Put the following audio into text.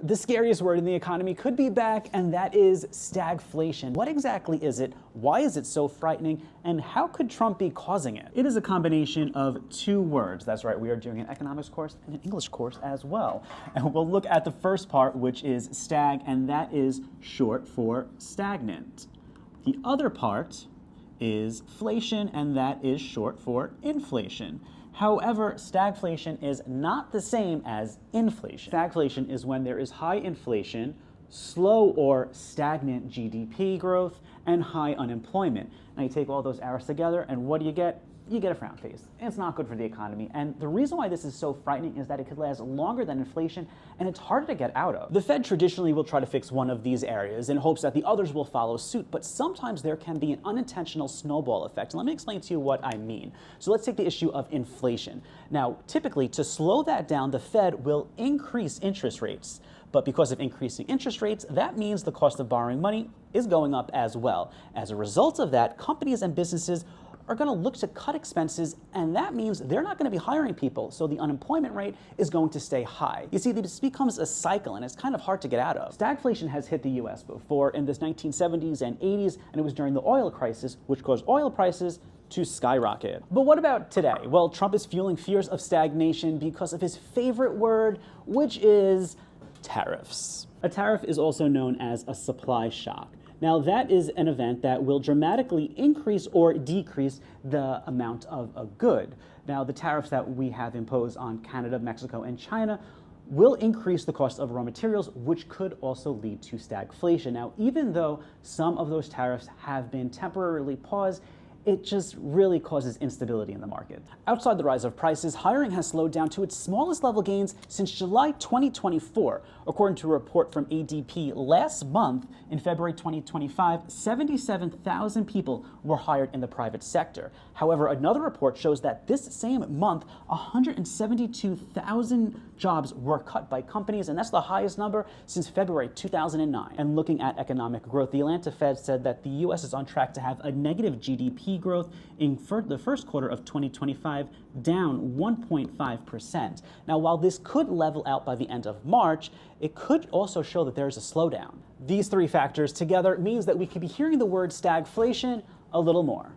The scariest word in the economy could be back, and that is stagflation. What exactly is it? Why is it so frightening? And how could Trump be causing it? It is a combination of two words. That's right, we are doing an economics course and an English course as well. And we'll look at the first part, which is stag, and that is short for stagnant. The other part is flation, and that is short for inflation. However, stagflation is not the same as inflation. Stagflation is when there is high inflation, slow or stagnant GDP growth, and high unemployment. Now you take all those arrows together, and what do you get? You get a frown face. It's not good for the economy. And the reason why this is so frightening is that it could last longer than inflation, and it's harder to get out of. The Fed traditionally will try to fix one of these areas in hopes that the others will follow suit, but sometimes there can be an unintentional snowball effect. And let me explain to you what I mean. So let's take the issue of inflation. Now, typically, to slow that down, the Fed will increase interest rates. But because of increasing interest rates, that means the cost of borrowing money is going up as well. As a result of that, companies and businesses are going to look to cut expenses, and that means they're not going to be hiring people, so the unemployment rate is going to stay high. You see, this becomes a cycle, and it's kind of hard to get out of. Stagflation has hit the US before in the 1970s and 80s, and it was during the oil crisis, which caused oil prices to skyrocket. But what about today? Well, Trump is fueling fears of stagnation because of his favorite word, which is tariffs. A tariff is also known as a supply shock. Now, that is an event that will dramatically increase or decrease the amount of a good. Now, the tariffs that we have imposed on Canada, Mexico, and China will increase the cost of raw materials, which could also lead to stagflation. Now, even though some of those tariffs have been temporarily paused, it just really causes instability in the market. Outside the rise of prices, hiring has slowed down to its smallest level gains since July 2024. According to a report from ADP last month, in February 2025, 77,000 people were hired in the private sector. However, another report shows that this same month, 172,000 jobs were cut by companies, and that's the highest number since February 2009. And looking at economic growth, the Atlanta Fed said that the U.S. is on track to have a negative GDP growth in the first quarter of 2025, down 1.5%. Now, while this could level out by the end of March, it could also show that there's a slowdown. These three factors together means that we could be hearing the word stagflation a little more.